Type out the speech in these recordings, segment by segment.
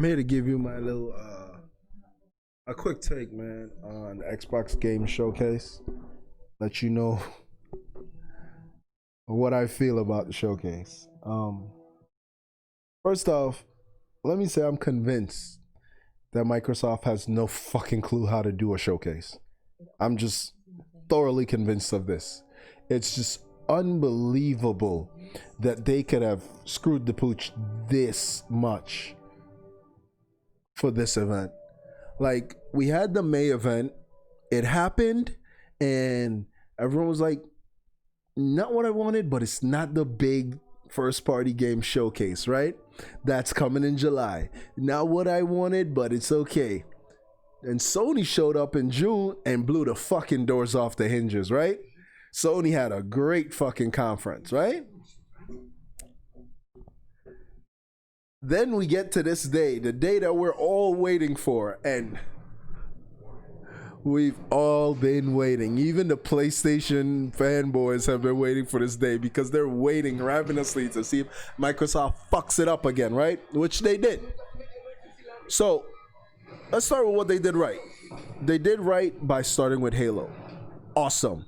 here to give you my little a quick take, man, on the Xbox Game Showcase. Let you know what I feel about the showcase. First off, let me say I'm convinced that Microsoft has no fucking clue how to do a showcase. I'm just thoroughly convinced of this. It's just unbelievable that they could have screwed the pooch this much for this event. Like, we had the May event, it happened, and everyone was like, not what I wanted, but it's not the big first party game showcase, right? That's coming in July. Not what I wanted, but it's okay. And Sony showed up in June and blew the fucking doors off the hinges, right? Sony had a great fucking conference, right? Then we get to this day, the day that we're all waiting for, and we've all been waiting. Even the PlayStation fanboys have been waiting for this day because they're waiting ravenously to see if Microsoft fucks it up again, right? Which they did. So let's start with what they did right. They did right by starting with Halo. Awesome.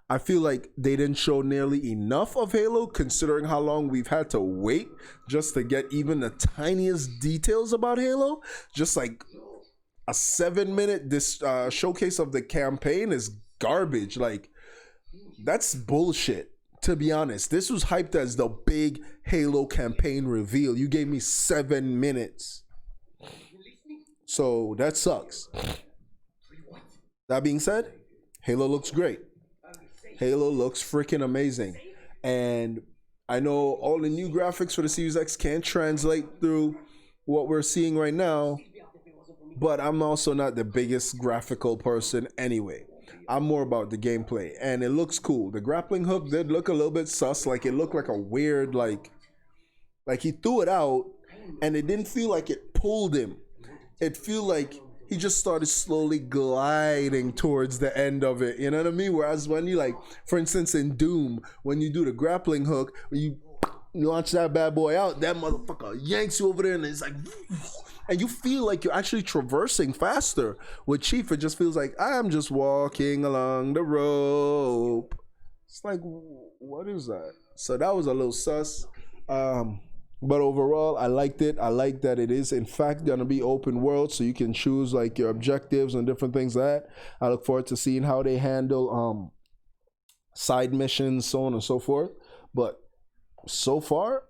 I feel like they didn't show nearly enough of Halo considering how long we've had to wait just to get even the tiniest details about Halo. Just like a 7-minute showcase of the campaign is garbage. Like, that's bullshit, to be honest. This was hyped as the big Halo campaign reveal. You gave me 7 minutes. So that sucks. That being said, Halo looks great. Halo looks freaking amazing. And I know all the new graphics for the Series X can't translate through what we're seeing right now, but I'm also not the biggest graphical person anyway. I'm more about the gameplay, and it looks cool. The grappling hook did look a little bit sus. Like, it looked like a weird, like he threw it out, and it didn't feel like it pulled him. It feel like he just started slowly gliding towards the end of it. You know what I mean? Whereas when you, like, for instance, in Doom, when you do the grappling hook, when you launch that bad boy out, that motherfucker yanks you over there, and it's like, and you feel like you're actually traversing faster. With Chief, it just feels like I'm just walking along the rope. It's like, what is that? So that was a little sus. But overall, I liked it. I like that it is, in fact, going to be open world, so you can choose like your objectives and different things like that. I look forward to seeing how they handle side missions, so on and so forth. But so far,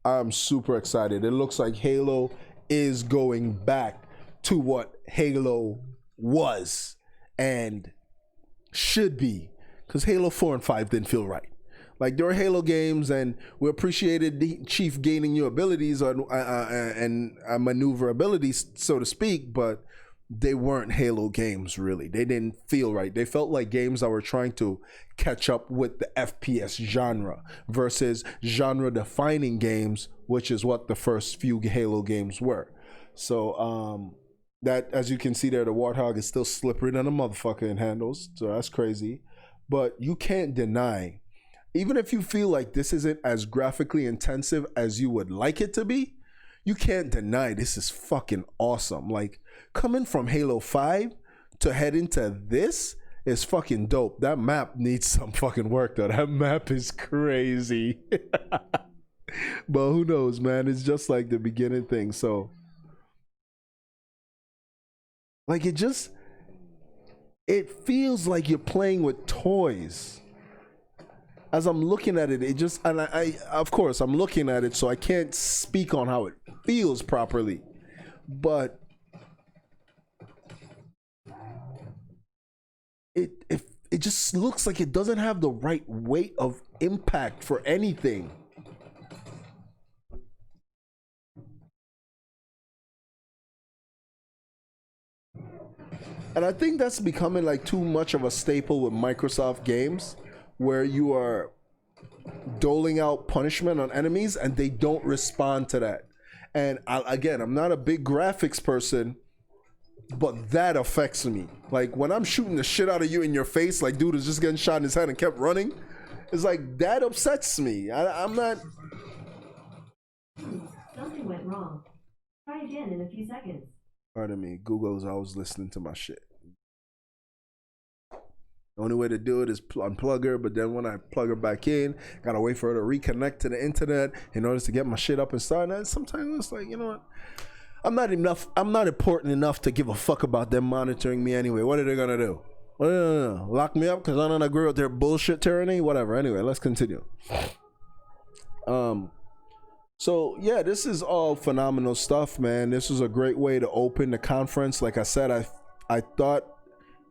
I'm super excited. It looks like Halo is going back to what Halo was and should be, because Halo 4 and 5 didn't feel right. Like, there were Halo games, and we appreciated the Chief gaining new abilities and maneuverability, so to speak, but they weren't Halo games, really. They didn't feel right. They felt like games that were trying to catch up with the FPS genre versus genre-defining games, which is what the first few Halo games were. So, that, as you can see there, the Warthog is still slippery than a motherfucker in handles, so that's crazy. But you can't deny, even if you feel like this isn't as graphically intensive as you would like it to be, you can't deny this is fucking awesome. Like, coming from Halo 5 to head into this is fucking dope. That map needs some fucking work, though. That map is crazy. But who knows, man? It's just like the beginning thing. So, like, it feels like you're playing with toys. As I'm looking at it, I of course I'm looking at it, so I can't speak on how it feels properly, but it just looks like it doesn't have the right weight of impact for anything. And I think that's becoming like too much of a staple with Microsoft games, where you are doling out punishment on enemies and they don't respond to that. And I'm not a big graphics person, but that affects me. Like, when I'm shooting the shit out of you in your face, like dude is just getting shot in his head and kept running, it's like, that upsets me. I'm not. Something went wrong. Try again in a few seconds. Pardon me, Google's always listening to my shit. The only way to do it is unplug her, but then when I plug her back in, gotta wait for her to reconnect to the internet in order to get my shit up and starting. And sometimes it's like, you know what? I'm not important enough to give a fuck about them monitoring me anyway. What are they gonna do? Lock me up because I don't agree with their bullshit tyranny? Whatever. Anyway, let's continue. So yeah, this is all phenomenal stuff, man. This was a great way to open the conference. Like I said, I thought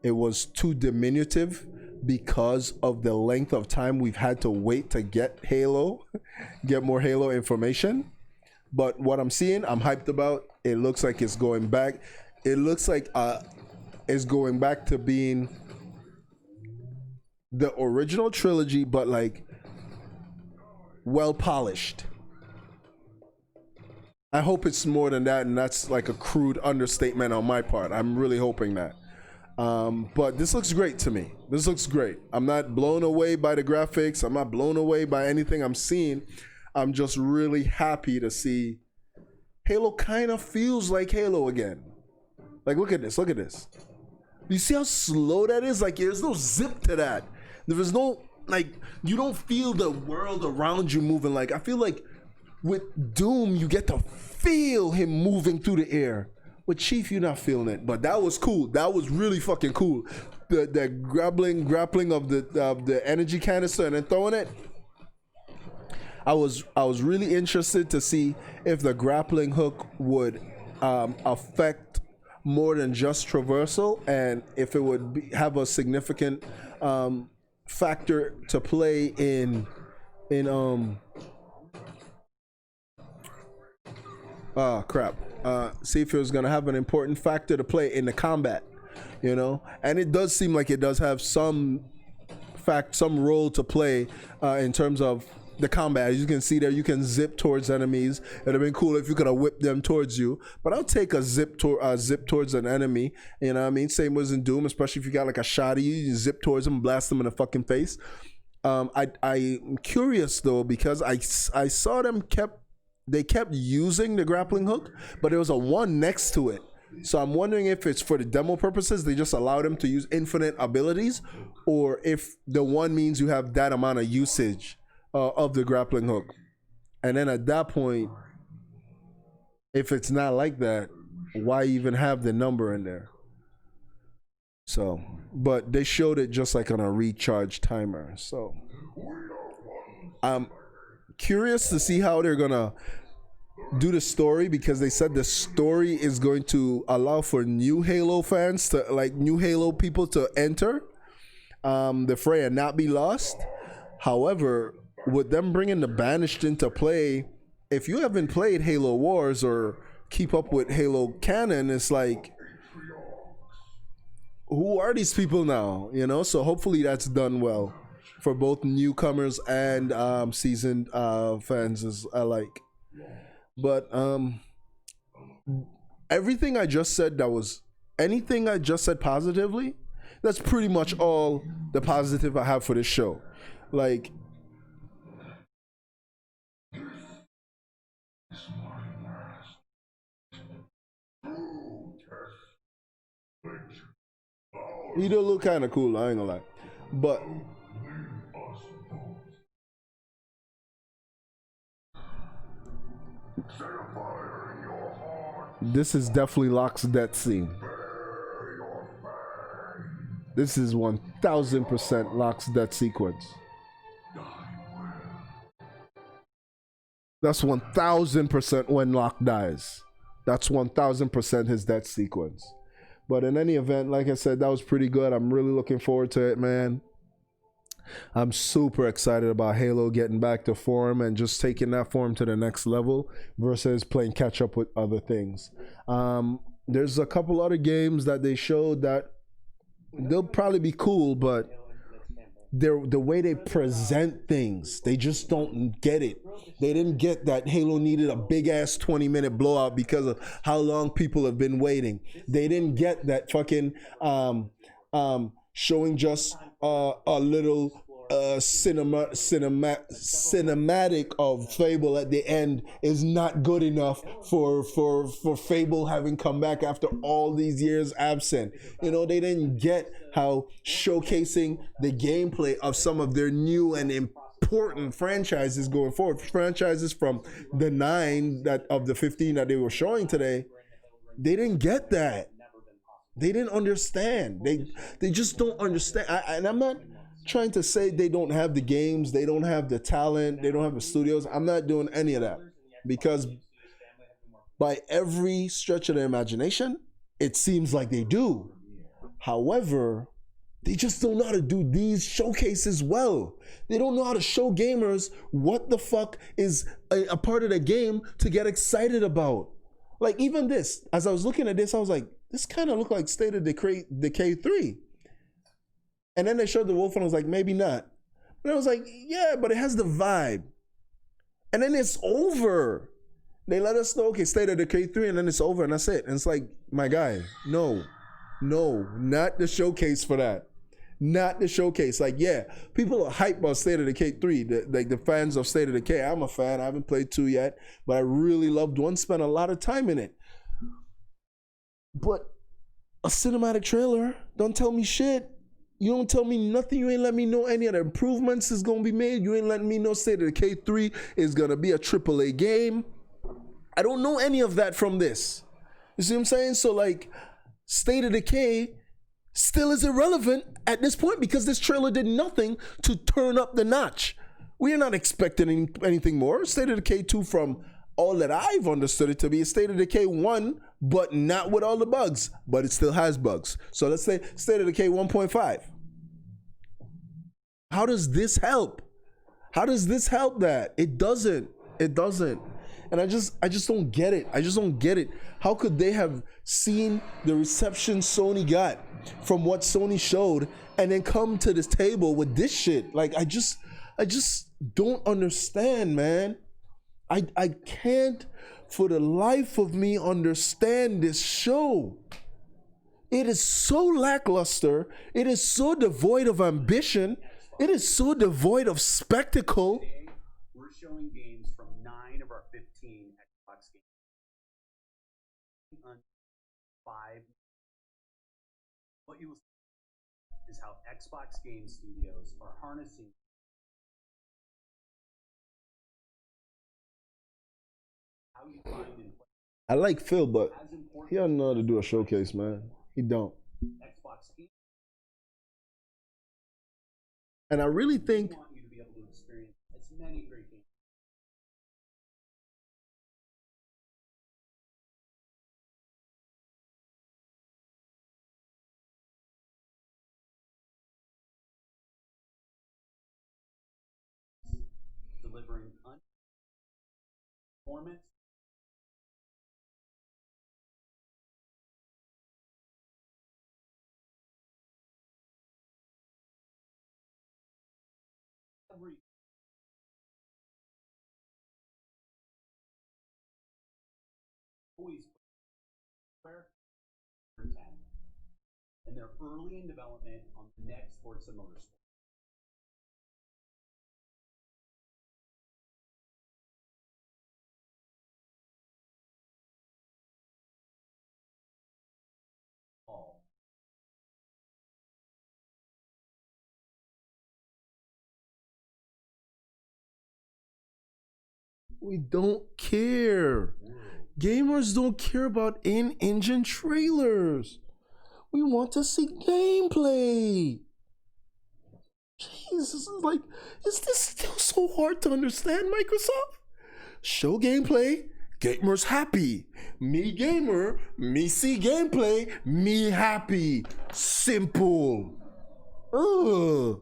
it was too diminutive because of the length of time we've had to wait to get Halo, get more Halo information. But what I'm seeing, I'm hyped about. It looks like it's going back. It looks like it's going back to being the original trilogy, but like well polished. I hope it's more than that, and that's like a crude understatement on my part. I'm really hoping that. But this looks great to me. This looks great. I'm not blown away by the graphics. I'm not blown away by anything I'm seeing. I'm just really happy to see Halo kind of feels like Halo again. Like, look at this. Look at this. You see how slow that is? Like, there's no zip to that. There's no, like, you don't feel the world around you moving. Like, I feel like with Doom, you get to feel him moving through the air. With Chief, you're not feeling it. But that was cool. That was really fucking cool. The grappling of the energy canister and then throwing it. I was really interested to see if the grappling hook would affect more than just traversal, and if it would have a significant factor to play in see if it was gonna have an important factor to play in the combat, you know. And it does seem like it does have some role to play in terms of the combat. As you can see there, you can zip towards enemies. It'd have been cool if you could have whipped them towards you, but I'll take a zip towards an enemy, you know what I mean? Same as in Doom, especially if you got like a shotty, you zip towards them and blast them in the fucking face. I'm curious though, because I saw them kept using the grappling hook, but there was a one next to it. So I'm wondering if it's for the demo purposes, they just allow them to use infinite abilities, or if the one means you have that amount of usage of the grappling hook. And then at that point, if it's not like that, why even have the number in there? So, but they showed it just like on a recharge timer. So I'm curious to see how they're gonna do the story, because they said the story is going to allow for new Halo fans to, like, new Halo people to enter the fray and not be lost. However, with them bringing the Banished into play, if you haven't played Halo Wars or keep up with Halo canon, it's like, who are these people now? You know, so hopefully that's done well for both newcomers and seasoned fans alike. But everything I just said, anything I just said positively, that's pretty much all the positive I have for this show. Like, he do look kind of cool, I ain't gonna lie. But this is definitely Locke's death scene. This is 1000% Locke's death sequence. That's 1000% when Locke dies. That's 1000% his death sequence. But in any event, like I said, that was pretty good. I'm really looking forward to it, man. I'm super excited about Halo getting back to form and just taking that form to the next level versus playing catch up with other things. There's a couple other games that they showed that they'll probably be cool, but the way they present things, they just don't get it. They didn't get that Halo needed a big ass 20-minute blowout because of how long people have been waiting. They didn't get that fucking showing just a little cinematic of Fable at the end is not good enough for Fable having come back after all these years absent. You know, they didn't get how showcasing the gameplay of some of their new and important franchises going forward, franchises from the 9 that of the 15 that they were showing today, they didn't get that. They didn't understand. They just don't understand. And I'm not trying to say they don't have the games, they don't have the talent, they don't have the studios. I'm not doing any of that, because by every stretch of the imagination, it seems like they do. However, they just don't know how to do these showcases well. They don't know how to show gamers what the fuck is a part of the game to get excited about. Like even this, as I was looking at this, I was like, this kind of looked like State of Decay 3. And then they showed the wolf and I was like, maybe not. But I was like, yeah, but it has the vibe. And then it's over. They let us know, okay, State of Decay 3, and then it's over, and that's it. And it's like, my guy, no, not the showcase for that. Not the showcase. Like, yeah, people are hyped about State of Decay 3. The fans of State of Decay. I'm a fan. I haven't played 2 yet, but I really loved 1, spent a lot of time in it. But a cinematic trailer don't tell me shit. You don't tell me nothing. You ain't let me know any of the improvements is going to be made. You ain't letting me know State of Decay 3 is going to be a AAA game. I don't know any of that from this. You see what I'm saying? So, like, State of Decay still is irrelevant at this point because this trailer did nothing to turn up the notch. We are not expecting anything more. State of Decay 2, from all that I've understood it to be, a State of Decay 1, but not with all the bugs, but it still has bugs. So let's say State of Decay 1.5. How does this help? How does this help that? It doesn't. It doesn't. And I just don't get it. I just don't get it. How could they have seen the reception Sony got from what Sony showed and then come to this table with this shit? Like, I just don't understand, man. I can't for the life of me understand this show. It is so lackluster. It is so devoid of ambition. It is so devoid of spectacle. We're showing games from 9 of our 15 Xbox games. 5. What you will see is how Xbox Game Studios are harnessing how you find and play. I like Phil, but he doesn't know how to do a showcase, man. He don't. Xbox Game. And I really think I want you to be able to experience as many great games. Delivering performance. Every always for 10, and they're early in development on the next Forza Motorsport. All. we don't care. Gamers don't care about in-engine trailers. We want to see gameplay. Jesus, like, is this still so hard to understand, Microsoft? Show gameplay, gamers happy. Me gamer, me see gameplay, me happy. Simple. Ugh.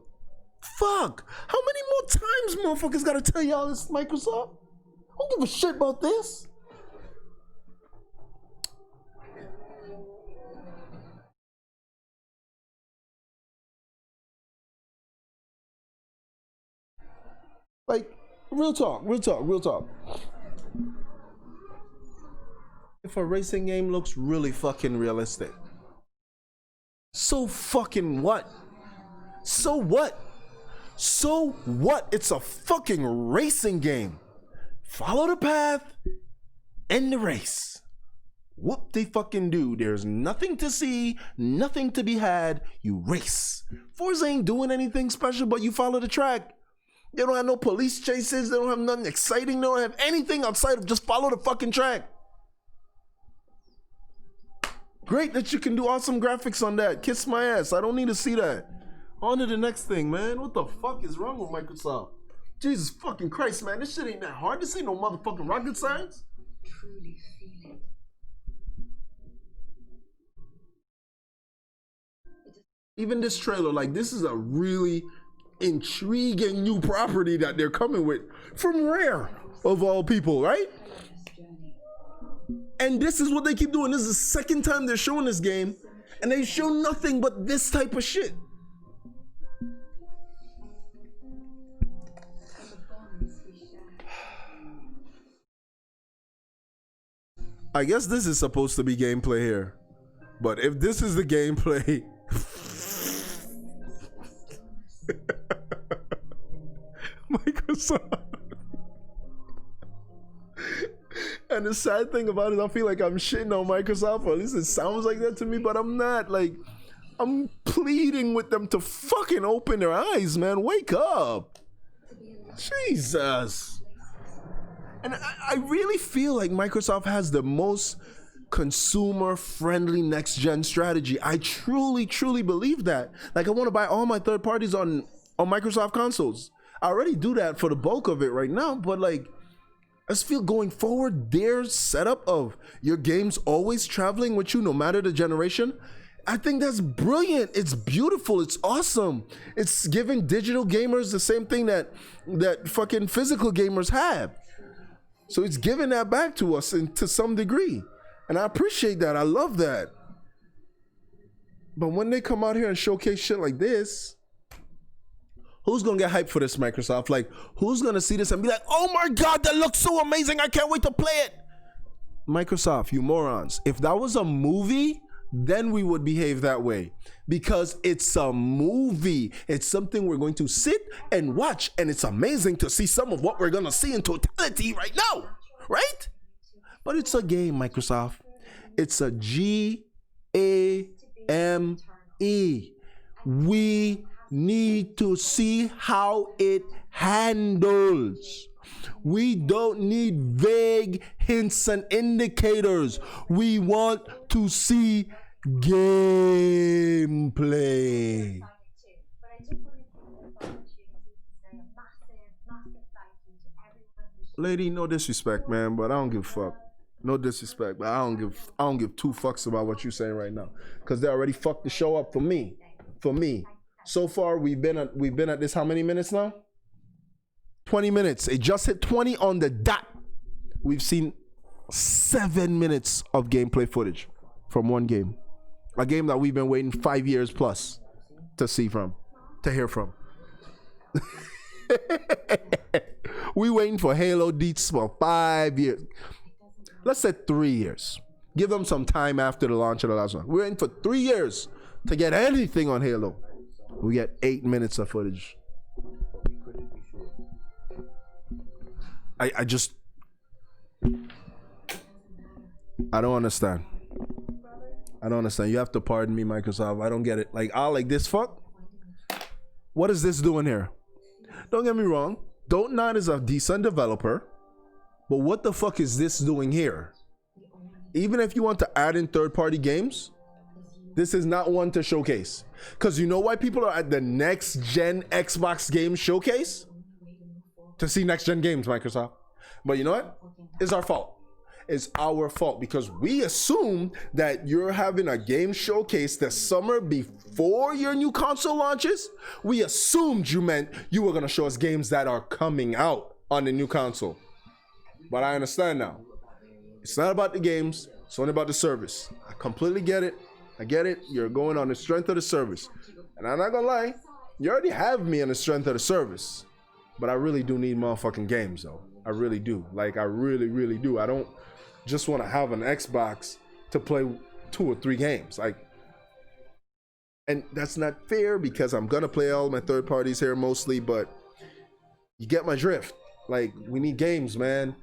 Fuck. How many more times motherfuckers gotta tell y'all this, Microsoft? I don't give a shit about this. Like, real talk. If a racing game looks really fucking realistic, so fucking what? So what? So what? It's a fucking racing game. Follow the path, end the race. Whoop they fucking do. There's nothing to see, nothing to be had. You race. Forza ain't doing anything special, but you follow the track. They don't have no police chases. They don't have nothing exciting. They don't have anything outside of just follow the fucking track. Great that you can do awesome graphics on that. Kiss my ass. I don't need to see that. On to the next thing, man. What the fuck is wrong with Microsoft? Jesus fucking Christ, man. This shit ain't that hard. This ain't no motherfucking rocket science. Truly feel it. Even this trailer, like, this is a really intriguing new property that they're coming with from Rare, of all people, right? And this is what they keep doing. This is the second time they're showing this game, and they show nothing but this type of shit. I guess this is supposed to be gameplay here, but if this is the gameplay, Microsoft. And the sad thing about it, I feel like I'm shitting on Microsoft, or at least it sounds like that to me, but I'm not. Like, I'm pleading with them to fucking open their eyes, man. Wake up. Jesus. And I really feel like Microsoft has the most consumer-friendly next-gen strategy. I truly, truly believe that. Like, I want to buy all my third parties on Microsoft consoles. I already do that for the bulk of it right now, but like, I just feel going forward, their setup of your games always traveling with you no matter the generation, I think that's brilliant. It's beautiful. It's awesome. It's giving digital gamers the same thing that fucking physical gamers have. So it's giving that back to us to some degree. And I appreciate that. I love that. But when they come out here and showcase shit like this, who's gonna get hyped for this, Microsoft? Like, who's gonna see this and be like, oh my God, that looks so amazing. I can't wait to play it. Microsoft, you morons. If that was a movie, then we would behave that way. Because it's a movie. It's something we're going to sit and watch. And it's amazing to see some of what we're gonna see in totality right now. Right? But it's a game, Microsoft. It's a GAME. We need to see how it handles. We don't need vague hints and indicators. We want to see gameplay. Lady, no disrespect, man, but I don't give a fuck. No disrespect, but I don't give two fucks about what you're saying right now, because they already fucked the show up for me. For me. So far, we've been at this how many minutes now? 20 minutes. It just hit 20 on the dot. We've seen 7 minutes of gameplay footage from one game. A game that we've been waiting 5 years plus to hear from. We waiting for Halo deets for 5 years. Let's say 3 years. Give them some time after the launch of the last one. We're waiting for 3 years to get anything on Halo. We get 8 minutes of footage. I don't understand. I don't understand. You have to pardon me, Microsoft. I don't get it. Like, like this fuck? What is this doing here? Don't get me wrong. Don't9 is a decent developer. But what the fuck is this doing here? Even if you want to add in third-party games, this is not one to showcase. Because you know why people are at the next-gen Xbox game showcase? To see next-gen games, Microsoft. But you know what? It's our fault. It's our fault because we assumed that you're having a game showcase the summer before your new console launches. We assumed you meant you were going to show us games that are coming out on the new console. But I understand now. It's not about the games. It's only about the service. I completely get it. I get it. You're going on the strength of the service. And I'm not going to lie. You already have me on the strength of the service. But I really do need motherfucking games, though. I really do. Like, I really, really do. I don't just want to have an Xbox to play 2 or 3 games. Like, And that's not fair because I'm gonna play all my third parties here mostly, but you get my drift. Like, we need games, man.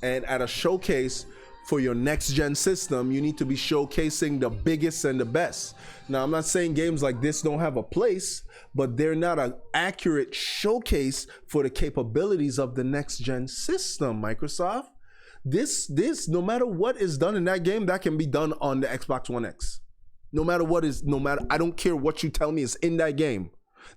And at a showcase for your next gen system, you need to be showcasing the biggest and the best. Now, I'm not saying games like this don't have a place, but they're not an accurate showcase for the capabilities of the next gen system, Microsoft. This, no matter what is done in that game, that can be done on the Xbox One X. No matter what is, I don't care what you tell me is in that game.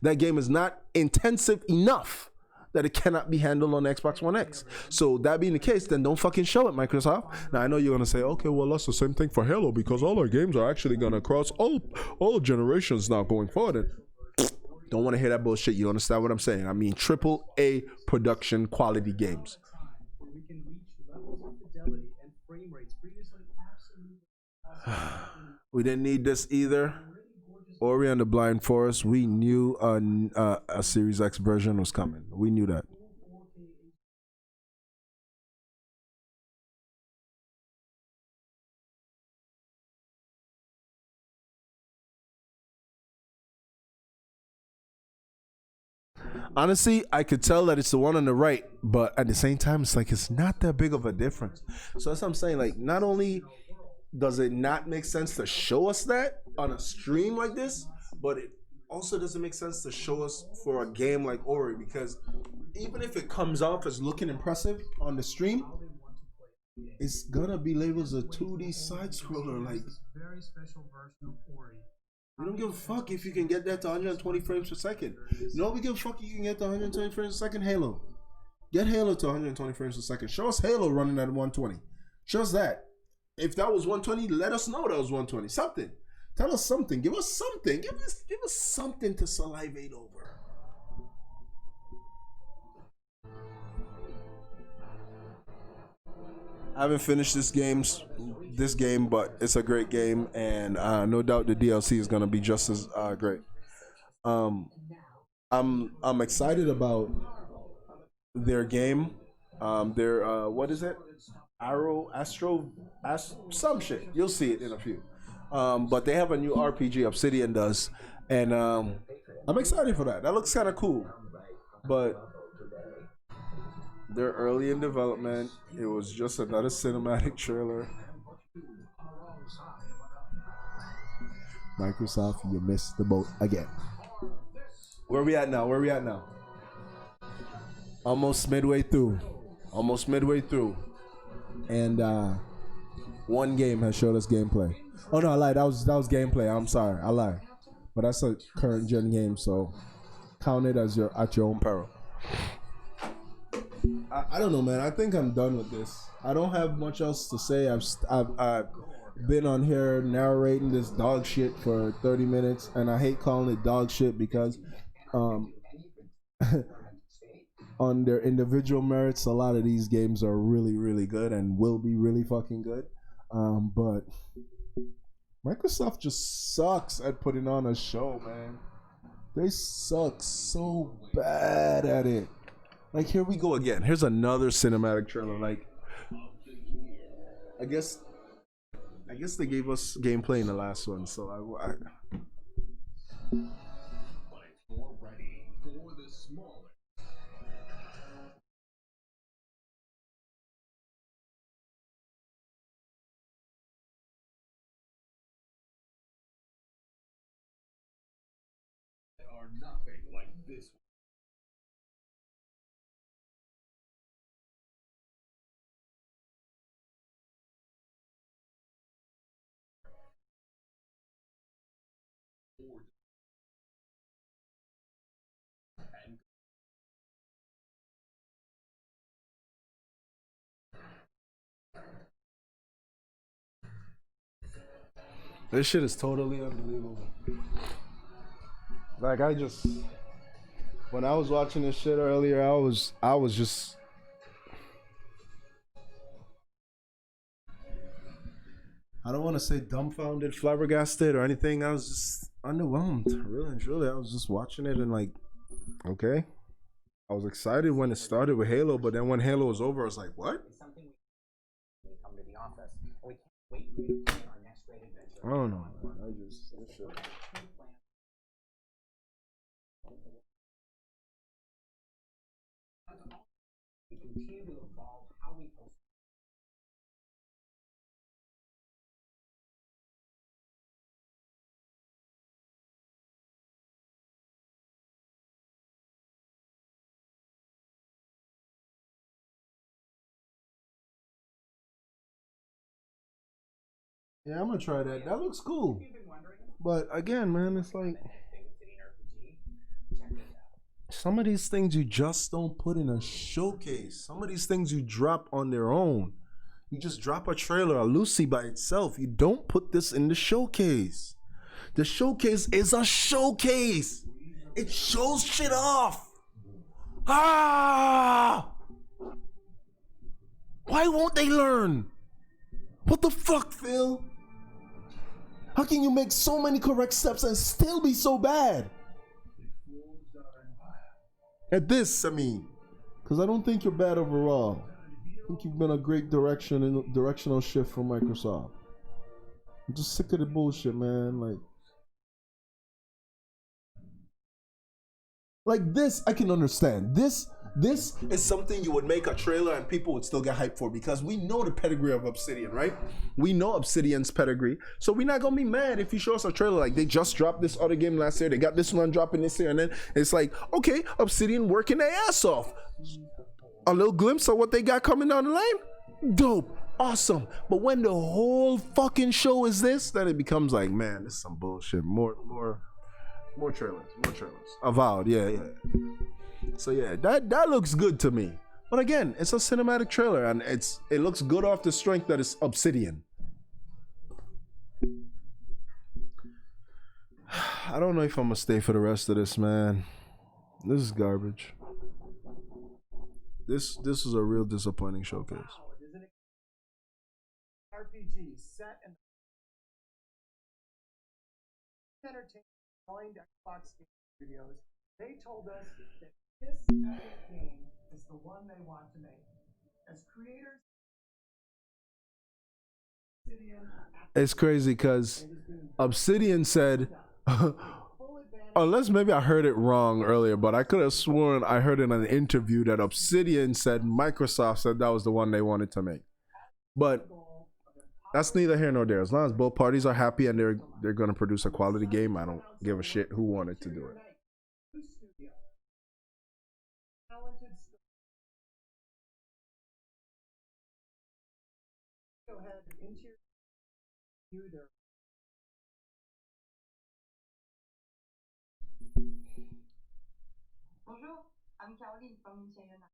That game is not intensive enough that it cannot be handled on Xbox One X. So that being the case, then don't fucking show it, Microsoft. Now I know you're gonna say, okay, well that's the same thing for Halo because all our games are actually gonna cross all generations now going forward. And don't want to hear that bullshit. You understand what I'm saying? I mean, triple A production quality games. We can reach levels of fidelity and frame rates previously absolutely. We didn't need this either. Ori and the Blind Forest, we knew a Series X version was coming. We knew that. Honestly, I could tell that it's the one on the right, but at the same time, it's like it's not that big of a difference. So that's what I'm saying. Like, not only does it not make sense to show us that on a stream like this, but it also doesn't make sense to show us for a game like Ori, because even if it comes off as looking impressive on the stream, it's gonna be labeled as a 2D side scroller. Like, Very special version of Ori. we don't give a fuck if you can get that to 120 frames per second. No, we give a fuck if you can get to 120 frames per second. Halo, get Halo to 120 frames per second. Show us Halo running at 120. Show us that. If that was 120, let us know that was 120. Something. Tell us something. Give us something. Give us something to salivate over. I haven't finished this game, but it's a great game, and no doubt the DLC is gonna be just as great. I'm excited about their game. Their what is it? Some shit. You'll see it in a few. But they have a new RPG, Obsidian does, and I'm excited for that. That looks kind of cool. But they're early in development. It was just another cinematic trailer. Microsoft, you missed the boat again. Where we at now? Almost midway through. And one game has showed us gameplay. Oh no, I lied. That was gameplay. I'm sorry, I lied. But that's a current gen game, so count it as at your own peril. I don't know, man. I think I'm done with this. I don't have much else to say. I've been on here narrating this dog shit for 30 minutes, and I hate calling it dog shit because on their individual merits, a lot of these games are really, really good and will be really fucking good. But Microsoft just sucks at putting on a show, man. They suck so bad at it. Like, here we go again. Here's another cinematic trailer. Like, I guess they gave us gameplay in the last one, so I Nothing like this. this shit is totally unbelievable. Like, when I was watching this shit earlier, I was just I don't want to say dumbfounded, flabbergasted, or anything. I was just underwhelmed, really and truly. I was just watching it and like, okay. I was excited when it started with Halo, but then when Halo was over, I was like, what? Something we come to the office, and we can't wait for you to play our next great adventure. I don't know. I just this shit. We continue to evolve how we host. Yeah, I'm gonna try that. That looks cool. But again, man, it's like some of these things you just don't put in a showcase. Some of these things you drop on their own. You just drop a trailer, a Lucy by itself. You don't put this in the showcase. The showcase is a showcase. It shows shit off. Ah! Why won't they learn? What the fuck, Phil? How can you make so many correct steps and still be so bad? At this, I mean, because I don't think you're bad overall. I think you've been a great directional shift from Microsoft. I'm just sick of the bullshit, man. Like this, I can understand. This is something you would make a trailer and people would still get hyped for because we know the pedigree of Obsidian, right? We know Obsidian's pedigree. So we're not gonna be mad if you show us a trailer like they just dropped this other game last year, they got this one dropping this year, and then it's like, okay, Obsidian working their ass off. A little glimpse of what they got coming down the lane? Dope. Awesome. But when the whole fucking show is this, then it becomes like, man, this is some bullshit. More trailers. Avowed, yeah. So yeah, that looks good to me. But again, it's a cinematic trailer and it looks good off the strength that it's Obsidian. I don't know if I'm gonna stay for the rest of this, man. This is garbage. This is a real disappointing showcase. RPG set in entertainment joined Xbox Game Studios. They told us that this epic game is the one they want to make. As creators, it's crazy because Obsidian said, unless maybe I heard it wrong earlier, but I could have sworn I heard in an interview that Obsidian said Microsoft said that was the one they wanted to make. But that's neither here nor there. As long as both parties are happy and they're going to produce a quality game, I don't give a shit who wanted to do it. Go ahead into your Bonjour, I'm Caroline from China.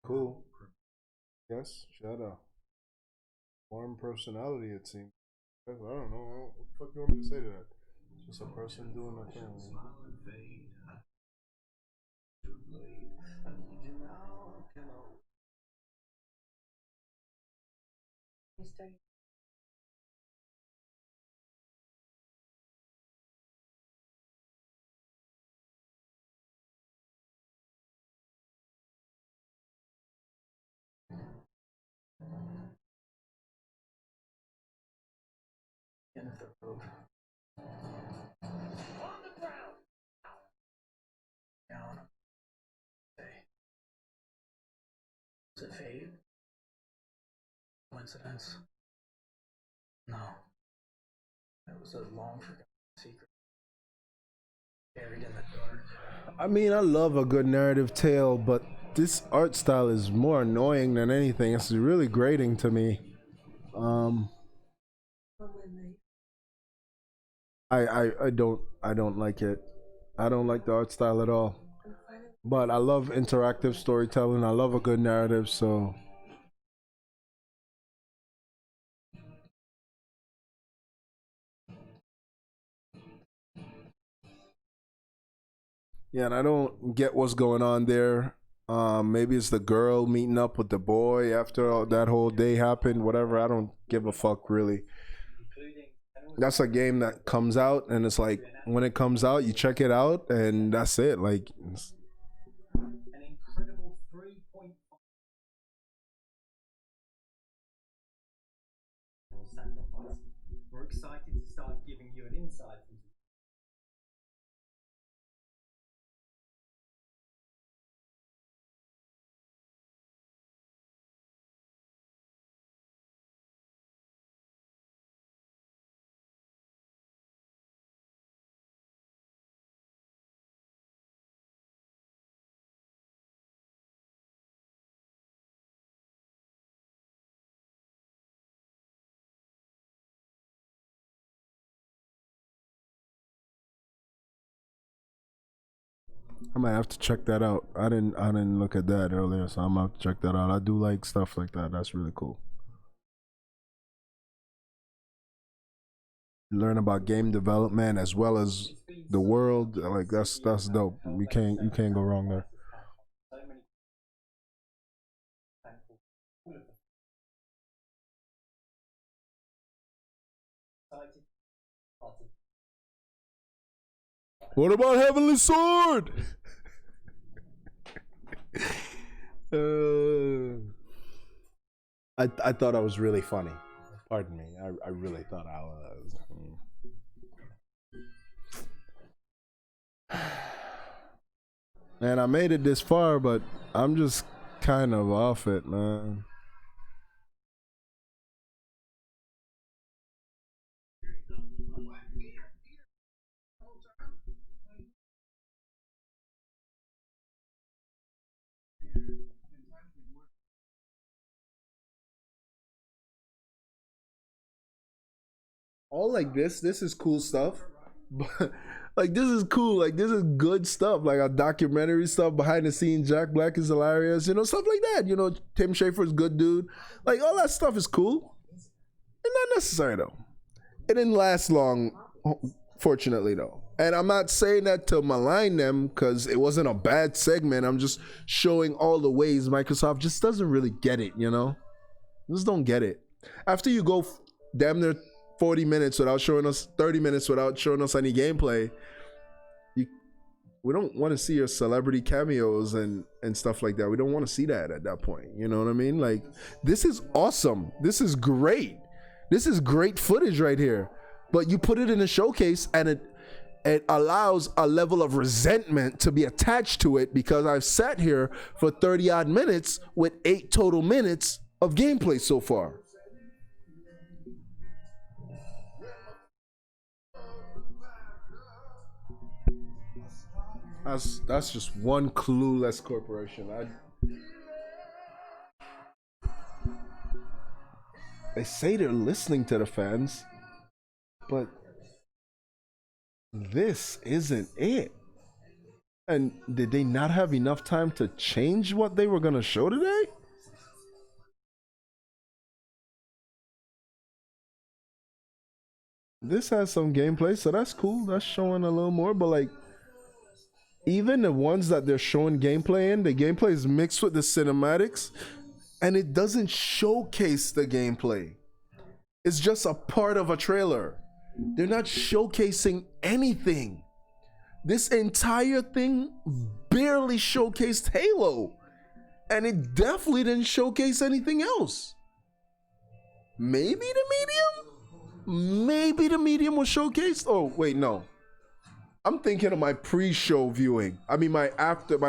Cool. Yes, Shadow. Warm personality, it seems. I don't know. What the fuck do you want me to say to that? Just a person doing a thing. Down. Was it fate? Coincidence? No. It was a long forgotten secret. Buried in the dark. I mean, I love a good narrative tale, but this art style is more annoying than anything. It's really grating to me. I don't like it. I don't like the art style at all. But I love interactive storytelling. I love a good narrative, so yeah, and I don't get what's going on there. Maybe it's the girl meeting up with the boy after that whole day happened. Whatever. I don't give a fuck really. That's a game that comes out, and it's like when it comes out, you check it out, and that's it. Like, An incredible 3.5 sacrifice. We're excited to start giving you an insight into I might have to check that out. I didn't look at that earlier, so I'm gonna have to check that out. I do like stuff like that. That's really cool. Learn about game development as well as the world. Like that's dope. You can't go wrong there. so many thankful all of them. Excited part of What about Heavenly Sword? I thought I was really funny. Pardon me. I really thought I was. Man, I made it this far, but I'm just kind of off it, man. All like this is cool stuff, but like this is cool, like this is good stuff, like a documentary stuff, behind the scenes. Jack Black is hilarious, stuff like that. Tim Schafer's good dude. Like all that stuff is cool, and not necessary though. It didn't last long, fortunately though. And I'm not saying that to malign them because it wasn't a bad segment. I'm just showing all the ways Microsoft just doesn't really get it. Just don't get it. After you go damn near 40 minutes without showing us 30 minutes without showing us any gameplay, we don't want to see your celebrity cameos and stuff like that. We don't want to see that at that point. You know what I mean? Like, this is awesome. This is great. This is great footage right here. But you put it in a showcase and it allows a level of resentment to be attached to it because I've sat here for 30 odd minutes with 8 total minutes of gameplay so far. That's just one clueless corporation. They say they're listening to the fans, but this isn't it. And did they not have enough time to change what they were gonna show today? This has some gameplay, so that's cool. That's showing a little more, but like, even the ones that they're showing gameplay in, the gameplay is mixed with the cinematics, and it doesn't showcase the gameplay. It's just a part of a trailer. They're not showcasing anything. This entire thing barely showcased Halo, and it definitely didn't showcase anything else. Maybe the medium? Maybe the medium was showcased? Oh, wait, no. I'm thinking of my pre-show viewing. I mean, my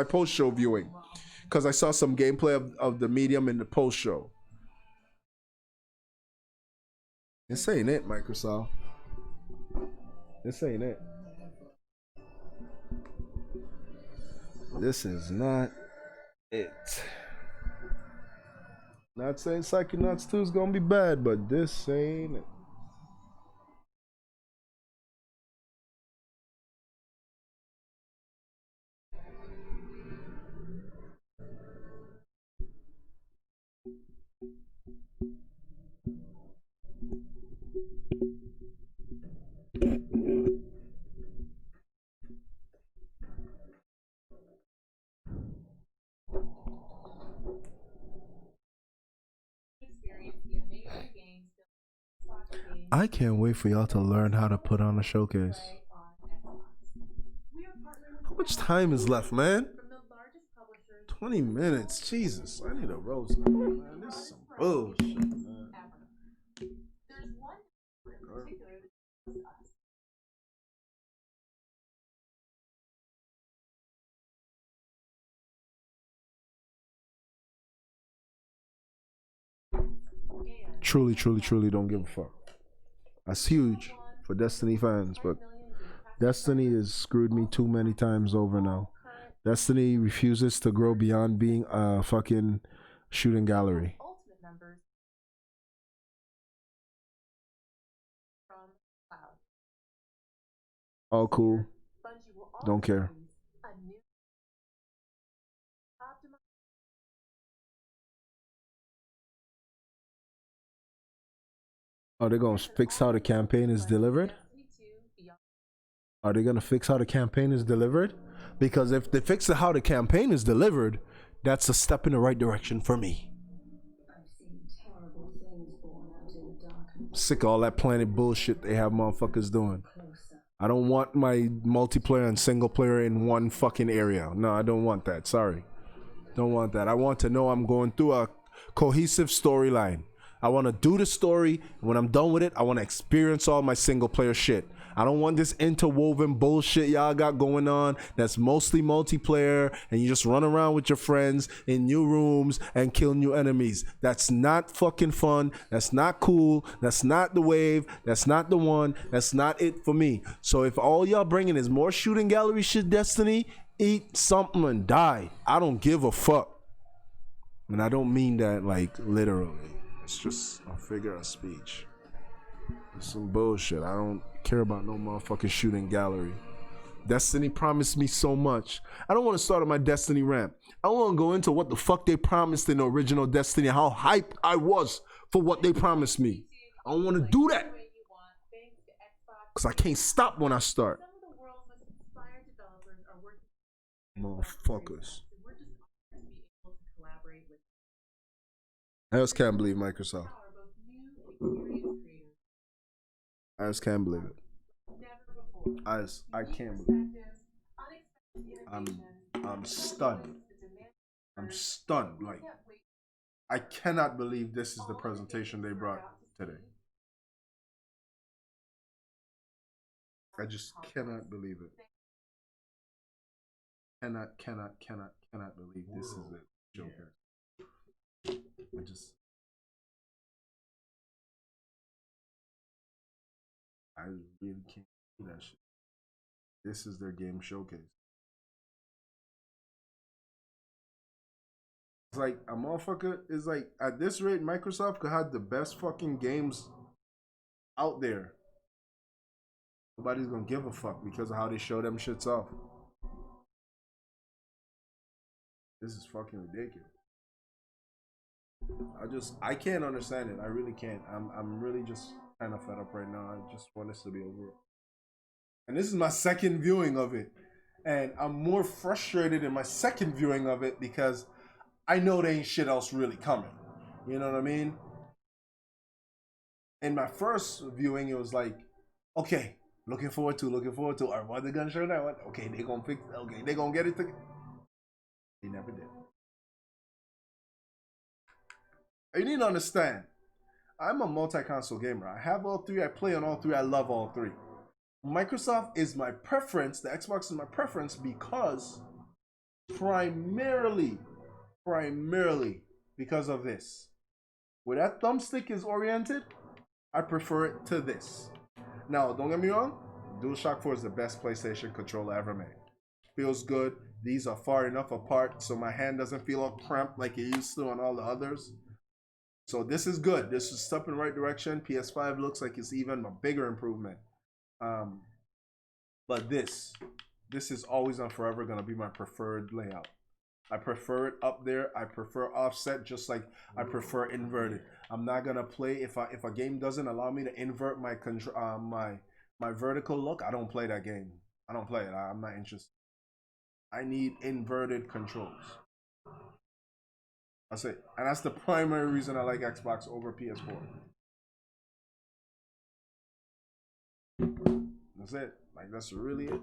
post-show viewing, because I saw some gameplay of the medium in the post-show. This ain't it, Microsoft. This ain't it. This is not it. Not saying Psychonauts 2 is gonna be bad, but this ain't it. I can't wait for y'all to learn how to put on a showcase. How much time is left, man? 20 minutes. Jesus, I need a roast. Man, this is some bullshit, man. There's one in particular that is us. Truly, truly, truly don't give a fuck. That's huge for Destiny fans, but Destiny has screwed me too many times over now. Destiny refuses to grow beyond being a fucking shooting gallery. Ultimate members from Cloud. All cool. Bungie will Don't also care. release a new optimized Are they gonna fix how the campaign is delivered? Destiny 2 Beyond. Are they gonna fix how the campaign is delivered? Because if they fix how the campaign is delivered, that's a step in the right direction for me. Sick of all that planet bullshit they have motherfuckers doing. I don't want my multiplayer and single player in one fucking area. No, I don't want that. Sorry. Don't want that. I want to know I'm going through a cohesive storyline. I want to do the story. When I'm done with it, I want to experience all my single player shit. I don't want this interwoven bullshit y'all got going on that's mostly multiplayer and you just run around with your friends in new rooms and kill new enemies. That's not fucking fun. That's not cool. That's not the wave. That's not the one. That's not it for me. So if all y'all bringing is more shooting gallery shit, Destiny, eat something and die. I don't give a fuck. And I don't mean that like literally. It's just a figure of speech. It's some bullshit. I don't care about no motherfucking shooting gallery. Destiny promised me so much. I don't want to start on my Destiny rant. I want to go into what the fuck they promised in the original Destiny, how hyped I was for what they promised me. I don't want to do that. Because I can't stop when I start. Some of the world's most inspired developers are working Motherfuckers. We're just honored to be able to collaborate with I just can't believe Microsoft. power both new experienced creators. I just can't believe it. Never before. I can't believe it. Perspectives, unexpected I'm innovations, stunned. I'm stunned. Like, I cannot believe this is the presentation they brought today. I just cannot believe it. Cannot believe this is the Joker. I really can't do that shit. This is their game showcase. It's like a motherfucker is like, at this rate, Microsoft could have the best fucking games out there. Nobody's gonna give a fuck because of how they show them shits off. This is fucking ridiculous. I can't understand it. I really can't. I'm really just kind of fed up right now. I just want this to be over. And this is my second viewing of it. And I'm more frustrated in my second viewing of it because I know there ain't shit else really coming. You know what I mean? In my first viewing, it was like, okay, looking forward to. All right, what are they gonna show now? Okay, they gonna fix. Okay, they gonna get it together. They never did. You need to understand, I'm a multi-console gamer. I have all three. I play on all three. I love all three. Microsoft is my preference. The Xbox is my preference because primarily because of this. Where that thumbstick is oriented, I prefer it to this. Now, don't get me wrong. DualShock 4 is the best PlayStation controller ever made. Feels good. These are far enough apart so my hand doesn't feel all cramped like it used to on all the others. So this is good. This is a step in the right direction. PS5 looks like it's even a bigger improvement. But this is always and forever going to be my preferred layout. I prefer it up there. I prefer offset just like I prefer inverted. I'm not going to play if a game doesn't allow me to invert my my vertical look. I don't play that game. I don't play it. I'm not interested. I need inverted controls. That's it. And that's the primary reason I like Xbox over PS4. That's it. Like, that's really it.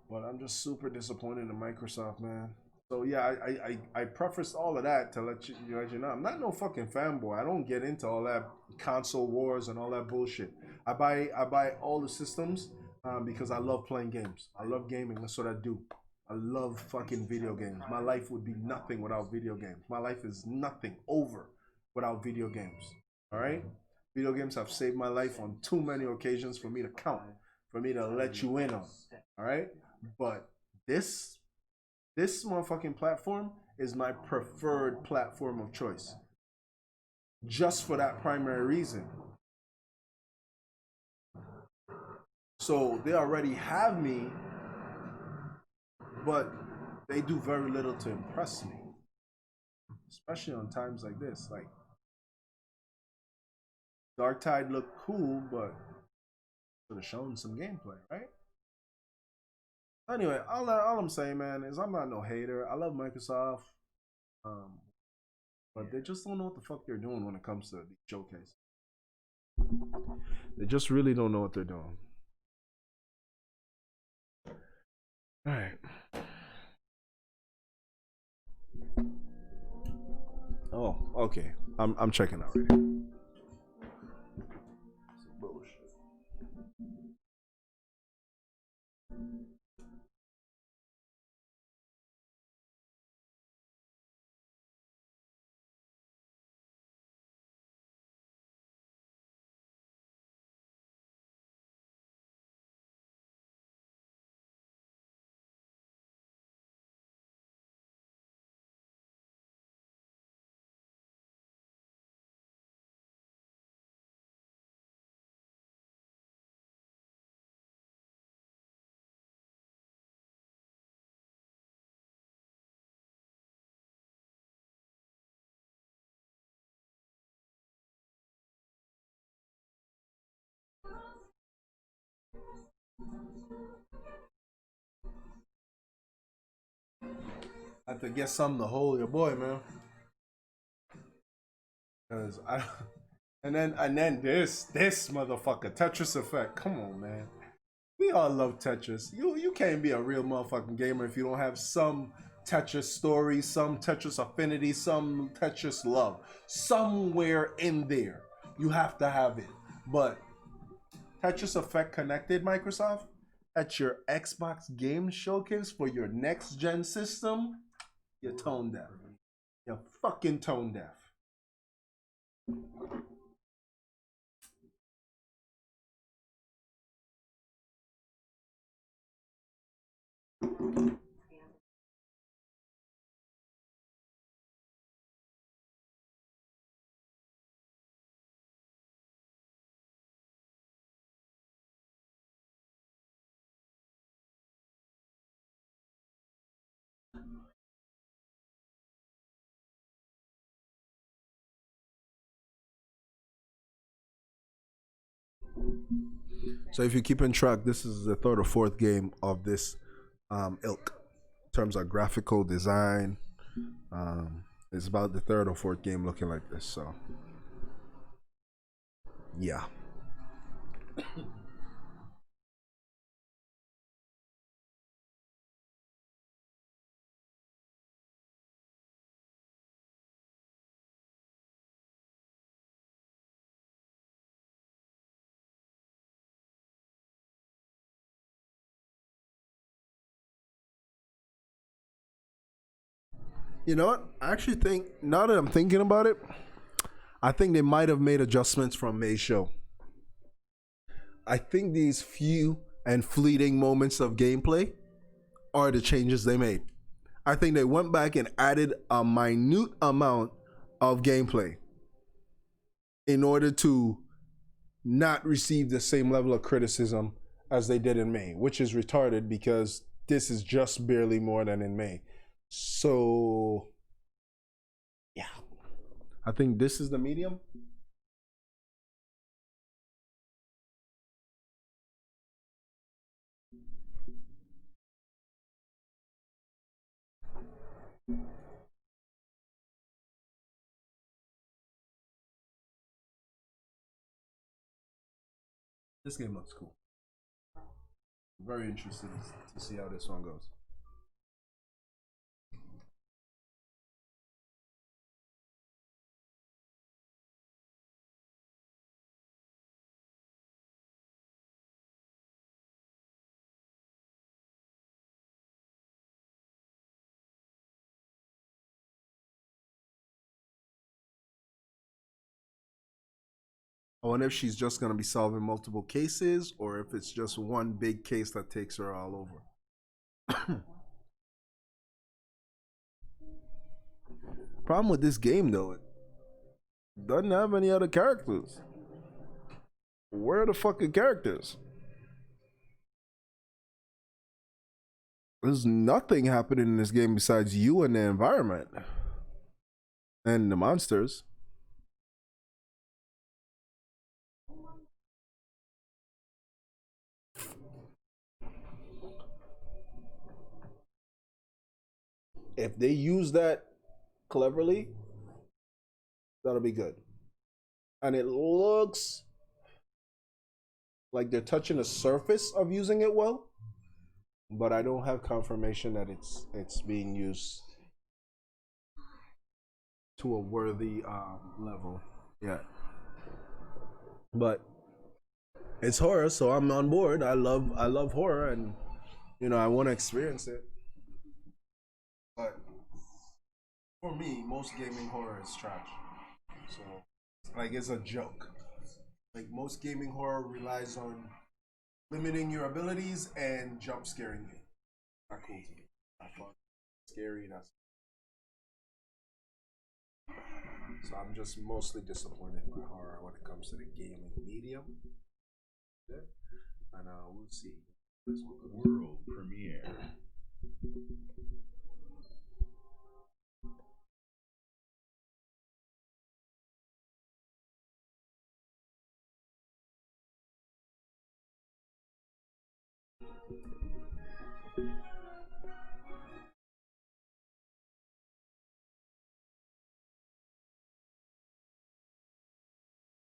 But I'm just super disappointed in Microsoft, man. So yeah, I prefaced all of that to let you know I'm not no fucking fanboy. I don't get into all that console wars and all that bullshit. I buy all the systems because I love playing games. I love gaming. That's what I do. I love fucking video games. My life would be nothing without video games. My life is nothing over without video games. All right? Video games have saved my life on too many occasions for me to count, for me to let you in on. All right? But this motherfucking platform is my preferred platform of choice. Just for that primary reason. So they already have me, but they do very little to impress me. Especially on times like this. Like, Dark Tide looked cool, but should have shown some gameplay, right? Anyway, all I'm saying, man, is I'm not no hater. I love Microsoft. But they just don't know what the fuck they're doing when it comes to the showcase. They just really don't know what they're doing. All right. Oh, okay. I'm checking out already. Some bullshit. I have to get something to hold your boy, man. Cause I and then this motherfucker Tetris Effect. Come on, man. We all love Tetris. You can't be a real motherfucking gamer if you don't have some Tetris story, some Tetris affinity, some Tetris love. Somewhere in there, you have to have it. But Tetris Effect connected, Microsoft, at your Xbox Game Showcase for your next gen system, you're tone deaf. You're fucking tone deaf. So if you're keeping track, this is the third or fourth game of this ilk. In terms of graphical design, it's about the third or fourth game looking like this. So, yeah. You know what? I actually think, now that I'm thinking about it, I think they might have made adjustments from May's show. I think these few and fleeting moments of gameplay are the changes they made. I think they went back and added a minute amount of gameplay in order to not receive the same level of criticism as they did in May, which is retarded because this is just barely more than in May. So, yeah. I think this is the medium. This game looks cool. Very interested to see how this one goes. I wonder if she's just gonna be solving multiple cases or if it's just one big case that takes her all over. Problem with this game though, it doesn't have any other characters. Where are the fucking characters? There's nothing happening in this game besides you and the environment and the monsters. If they use that cleverly, that'll be good. And it looks like they're touching the surface of using it well, but I don't have confirmation that it's being used to a worthy level yet. But it's horror, so I'm on board. I love horror, and you know I want to experience it. But for me, most gaming horror is trash. So like it's a joke. Like most gaming horror relies on limiting your abilities and jump scaring you. Not cool to me. Not fun. Scary. That's so I'm just mostly disappointed by horror when it comes to the gaming medium. Yeah. And we'll see. World premiere.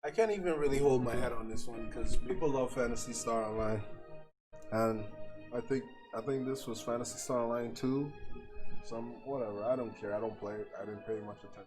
I can't even really hold my head on this one because people love Phantasy Star Online, and I think this was Phantasy Star Online 2. Some whatever. I don't care. I don't play it. I didn't pay much attention.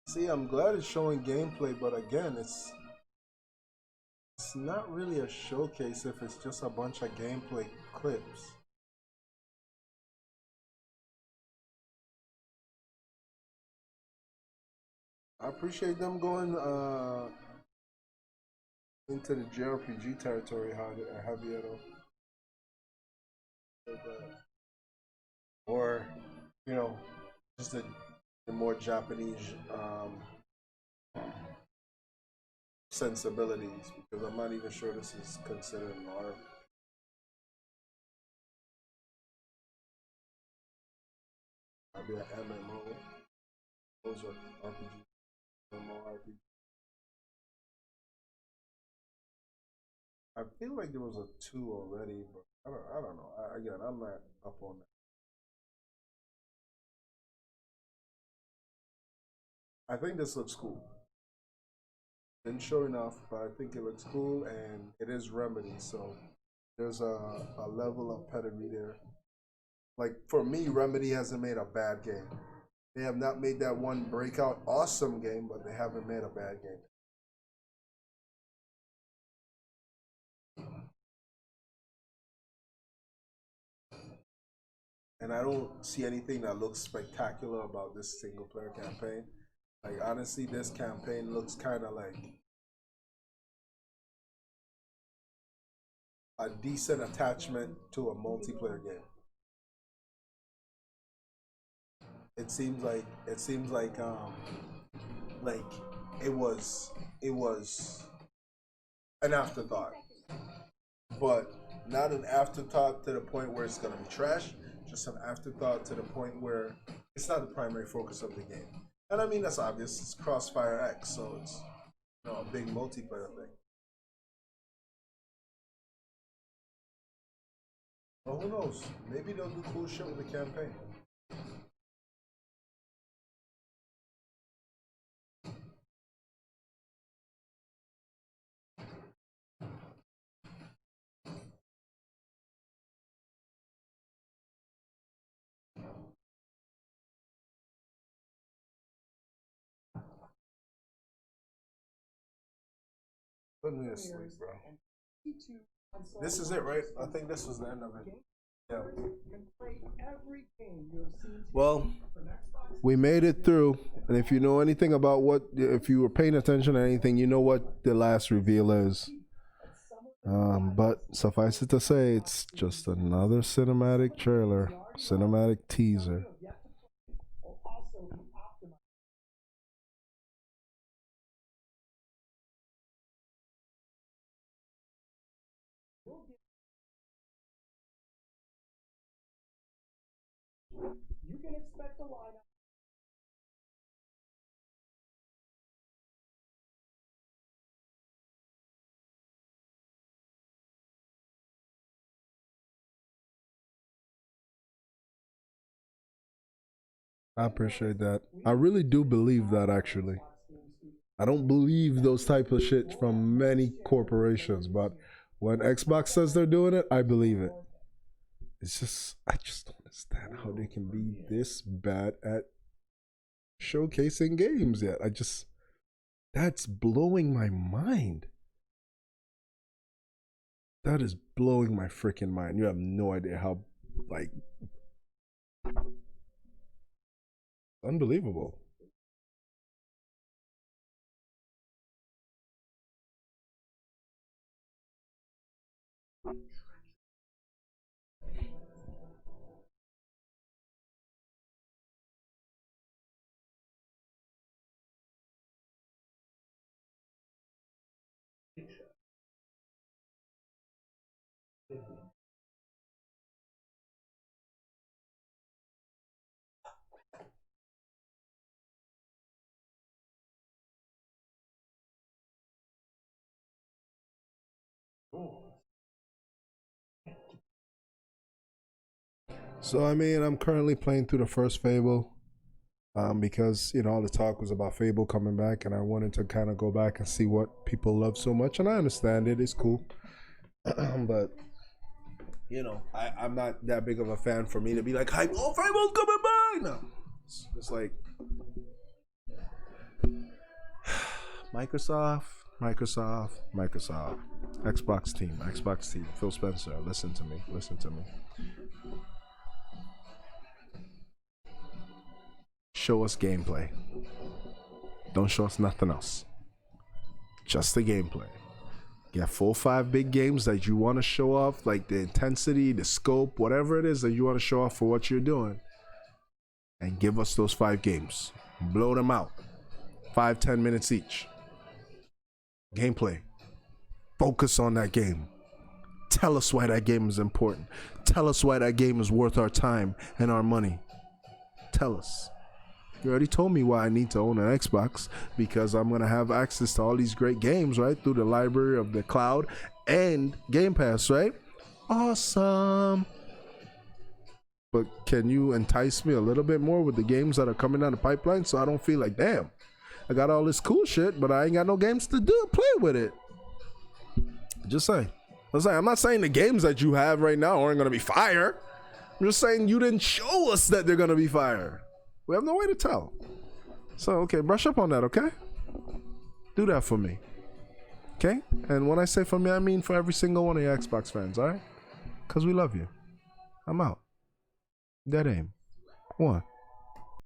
See, I'm glad it's showing gameplay, but again, it's not really a showcase if it's just a bunch of gameplay clips. I appreciate them going into the JRPG territory, Javier. Or, you know, just the more Japanese sensibilities, because I'm not even sure this is considered an art. I'd be an MMO. Those are RPG, MMORPG. I feel like there was a 2 already, but I don't know. Again, I'm not up on that. I think this looks cool. Didn't show enough, but I think it looks cool, and it is Remedy, so there's a level of pedigree there. Like for me, Remedy hasn't made a bad game. They have not made that one breakout awesome game, but they haven't made a bad game. And I don't see anything that looks spectacular about this single player campaign. Like honestly, this campaign looks kind of like a decent attachment to a multiplayer game. It seems like it was an afterthought, but not an afterthought to the point where it's gonna be trash. Just an afterthought to the point where it's not the primary focus of the game. And I mean that's obvious. It's Crossfire X, so it's a big multiplayer thing. Well, who knows? Maybe they'll do cool shit with the campaign. Put me to sleep, bro. This is it, right? I think this was the end of it. Yeah. Well, we made it through, and if you know anything about if you were paying attention to anything, you know what the last reveal is. But suffice it to say, it's just another cinematic trailer, cinematic teaser. You can expect a lineup. I appreciate that. I really do believe that, actually. I don't believe those type of shit from many corporations, but when Xbox says they're doing it, I believe it. It's just, I just don't understand how they can be this bad at showcasing games yet. That's blowing my mind. That is blowing my freaking mind. You have no idea how, like, unbelievable. So I mean, I'm currently playing through the first Fable, because all the talk was about Fable coming back, and I wanted to kind of go back and see what people love so much. And I understand it; it's cool, but I'm not that big of a fan for me to be like, "Hype, oh, Fable's coming back!" No, it's like Microsoft, Xbox team, Phil Spencer, listen to me. Show us gameplay. Don't show us nothing else. Just the gameplay. You have 4 or 5 big games that you want to show off, like the intensity, the scope, whatever it is that you want to show off for what you're doing. And give us those 5 games. Blow them out. 5-10 minutes each. Gameplay. Focus on that game. Tell us why that game is important. Tell us why that game is worth our time and our money. Tell us. You already told me why I need to own an Xbox, because I'm going to have access to all these great games, right? Through the library of the cloud and Game Pass, right? Awesome. But can you entice me a little bit more with the games that are coming down the pipeline so I don't feel like, damn, I got all this cool shit, but I ain't got no games to play with it. Just saying. I'm not saying the games that you have right now aren't going to be fire. I'm just saying you didn't show us that they're going to be fire. We have no way to tell. So, okay, brush up on that, okay? Do that for me. Okay? And when I say for me, I mean for every single one of your Xbox fans, all right? Because we love you. I'm out. Dead aim. 1.